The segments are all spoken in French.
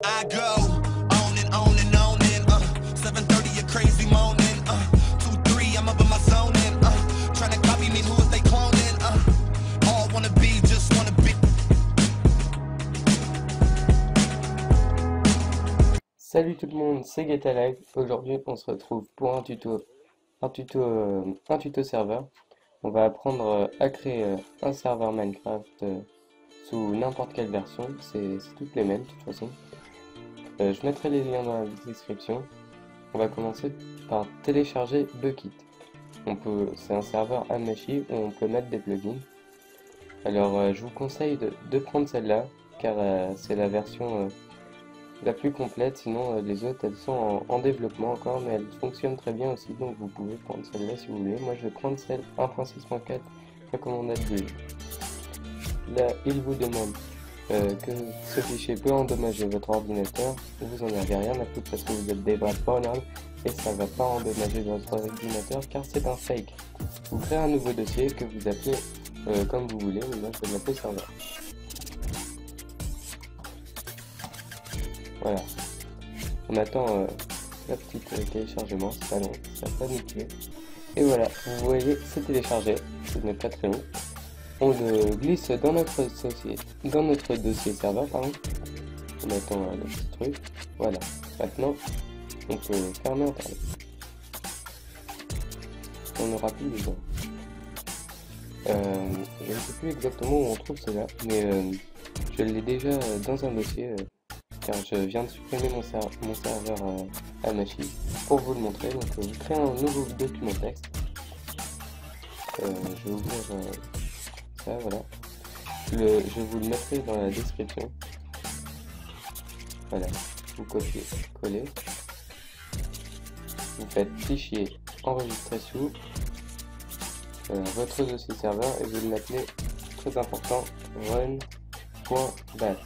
I go on and on and on and 7:30 a crazy morning 2-3 I'm up in my zone and trying to copy me, who is they cloning all wanna be, just wanna be. Salut tout le monde, c'est GetaLive. Aujourd'hui, on se retrouve pour un tuto serveur. On va apprendre à créer un serveur Minecraft sous n'importe quelle version. C'est toutes les mêmes de toute façon. Je mettrai les liens dans la description. On va commencer par télécharger Bukkit. C'est un serveur Hamachi où on peut mettre des plugins. Alors, je vous conseille de prendre celle-là car c'est la version la plus complète, sinon les autres elles sont en développement encore, mais elles fonctionnent très bien aussi, donc vous pouvez prendre celle-là si vous voulez. Moi je vais prendre celle 1.6.4 recommanded build. Là il vous demande que ce fichier peut endommager votre ordinateur. Vous en avez rien à foutre parce que vous êtes des vrais bonhommes et ça va pas endommager votre ordinateur car c'est un fake. Vous créez un nouveau dossier que vous appelez comme vous voulez, mais moi je vais l'appeler serveur. Voilà, on attend la petite téléchargement, c'est pas long, ça va pas nous tuer. Et voilà, vous voyez, c'est téléchargé, ce n'est pas très long. On le glisse dans notre dossier serveur, pardon. On attend le petit truc. Voilà, maintenant on peut fermer Internet. On n'aura plus besoin. Je ne sais plus exactement où on trouve cela, mais je l'ai déjà dans un dossier. Car je viens de supprimer mon serveur Hamachi pour vous le montrer. Donc vous créez un nouveau document texte. Je vais ouvrir ça, voilà. Je vous le mettrai dans la description. Voilà, vous copiez, collez. Vous faites fichier enregistrer sous votre dossier serveur et vous l'appelez, très important, run.bat.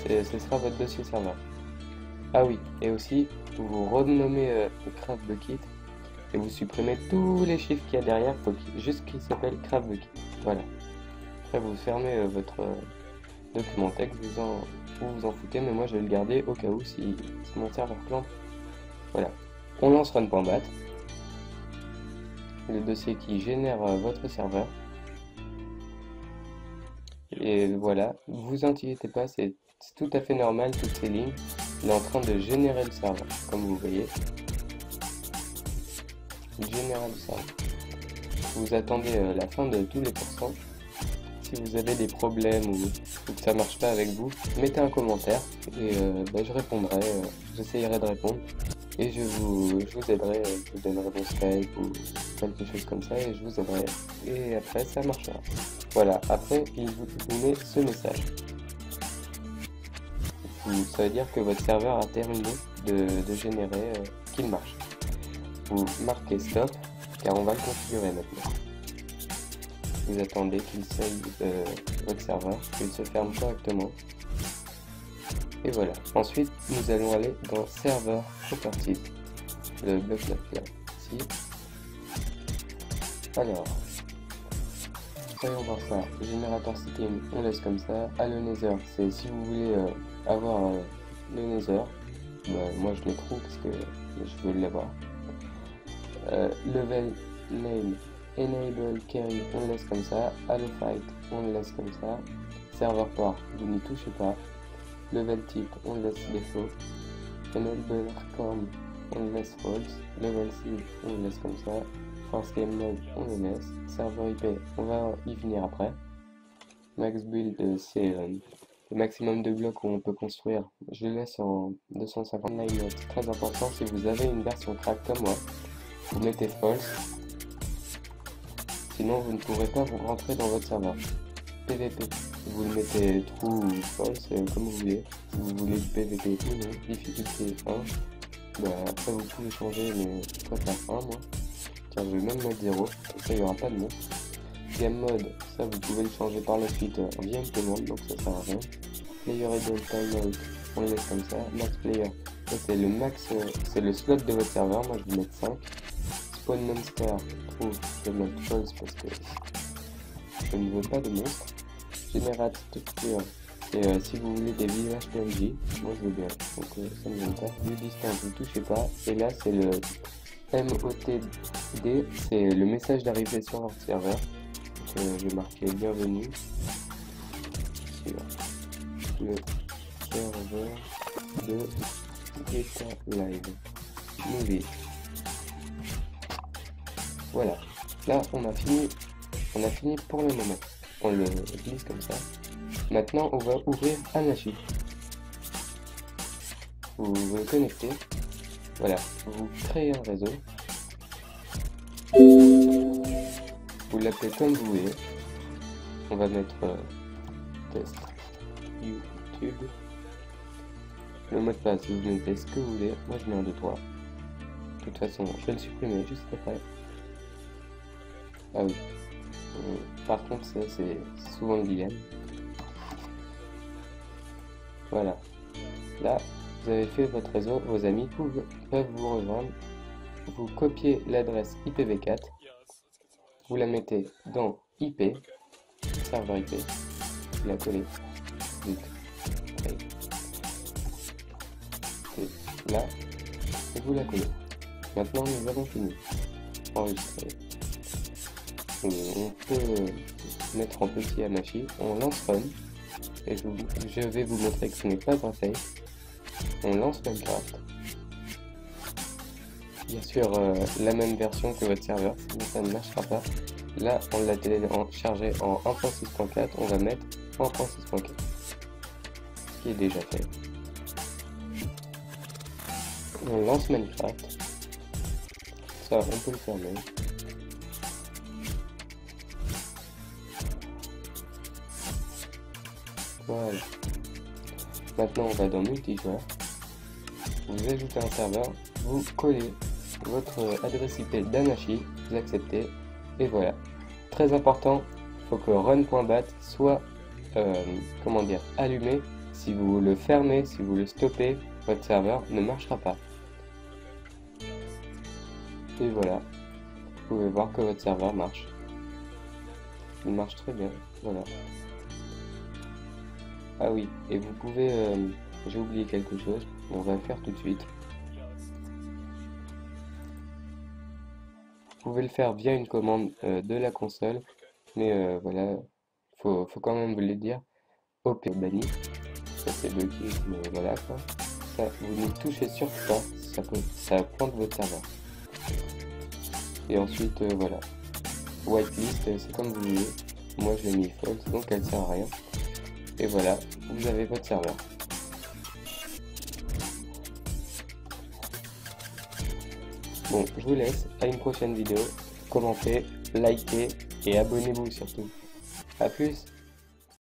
Ce sera votre dossier serveur. Ah oui, et aussi vous renommez Craft Bukkit et vous supprimez tous les chiffres qu'il y a derrière, faut juste qu'il s'appelle Craft Bukkit. Voilà. Après vous fermez votre document texte, vous vous en foutez, mais moi je vais le garder au cas où si mon serveur plante. Voilà. On lance run.bat, le dossier qui génère votre serveur. Et voilà, vous inquiétez pas, c'est tout à fait normal, toutes ces lignes. Il est en train de générer le serveur, comme vous voyez. Générer le serveur. Vous attendez la fin de tous les pourcents. Si vous avez des problèmes ou que ça marche pas avec vous, mettez un commentaire et je répondrai, j'essayerai de répondre. Et je vous aiderai, je vous donnerai mon Skype ou quelque chose comme ça et je vous aiderai. Et après ça marchera. Voilà, après il vous met ce message. Ça veut dire que votre serveur a terminé de générer, qu'il marche. Vous marquez stop, car on va le configurer maintenant. Vous attendez qu'il save votre serveur, qu'il se ferme correctement. Et voilà. Ensuite, nous allons aller dans Server Properties, le bloc là, ici. Alors, voyons voir ça. Générateur Steam, on laisse comme ça. Halo Nether, c'est si vous voulez avoir le Nether. Moi je l'ai trop parce que je veux l'avoir. Level Name, Enable Carry, on le laisse comme ça. Halo Fight, on le laisse comme ça. Server Port, vous n'y touchez pas. Level Type, on le laisse défaut. Enable Com, on le laisse false. Level Seed, on le laisse comme ça. Force Game Mode, on le laisse. Serveur IP, on va y venir après. Max Build, c'est le maximum de blocs où on peut construire. Je le laisse en 250 line, c'est très important. Si vous avez une version crack comme moi, vous mettez false. Sinon vous ne pourrez pas vous rentrer dans votre serveur. PVP, vous le mettez true ou false, comme vous voulez. Si vous voulez du PVP ou non, difficulté 1. Après vous pouvez changer, mais je préfère 1 moi. Tiens, je vais même mettre 0, comme ça il n'y aura pas de monstre. Game mode, ça vous pouvez le changer par la suite via une commande, donc ça sert à rien. Player idle timeout, on le laisse comme ça. Max player, ça c'est le max, c'est le slot de votre serveur, moi je vais mettre 5. Spawn monster, true, je vais mettre false parce que je ne veux pas de monstre. Generate Structure. Et si vous voulez des villages PNG, moi je veux bien. Donc ça me vient pas. Vue distance, vous ne touchez pas. Et là c'est le MOTD, c'est le message d'arrivée sur votre serveur. Donc je vais marquer bienvenue sur le serveur de GTA Live Movie. Voilà, là on a fini pour le moment. On le glisse comme ça. Maintenant on va ouvrir Anashi. Vous vous connectez. Voilà, vous créez un réseau. Vous l'appelez comme vous voulez. On va mettre test YouTube. Le mot de passe, vous mettez ce que vous voulez. Moi je mets un 2, 3. De toute façon, je vais le supprimer juste après. Ah oui. Par contre, ça c'est souvent le dilemme. Voilà. Là, vous avez fait votre réseau. Vos amis peuvent vous rejoindre. Vous copiez l'adresse IPv4. Vous la mettez dans IP. Serveur IP. Vous la collez. Et là. Et vous la collez. Maintenant, nous avons fini. Enregistrer. On peut mettre en petit Anashi, on lance Run, et je vais vous montrer que ce n'est pas un fake. On lance Minecraft. Bien sûr, la même version que votre serveur, sinon ça ne marchera pas. Là, on l'a téléchargé en 1.6.4, on va mettre 1.6.4, ce qui est déjà fait. On lance Minecraft. Ça, on peut le fermer. Voilà. Maintenant on va dans multijoueur. Vous ajoutez un serveur, vous collez votre adresse IP d'Anashi, vous acceptez, et voilà. Très important, il faut que run.bat soit allumé. Si vous le fermez, si vous le stoppez, votre serveur ne marchera pas. Et voilà, vous pouvez voir que votre serveur marche. Il marche très bien, voilà. Ah oui, et vous pouvez, j'ai oublié quelque chose, on va le faire tout de suite. Vous pouvez le faire via une commande de la console, mais voilà, faut quand même vous le dire. OP banni, ça c'est bloqué, mais voilà quoi. Ça, vous ne touchez surtout pas, ça plante votre serveur. Et ensuite, voilà. Whitelist, c'est comme vous voulez. Moi je l'ai mis false, donc elle sert à rien. Et voilà, vous avez votre serveur. Bon, je vous laisse, à une prochaine vidéo. Commentez, likez et abonnez-vous surtout. A plus!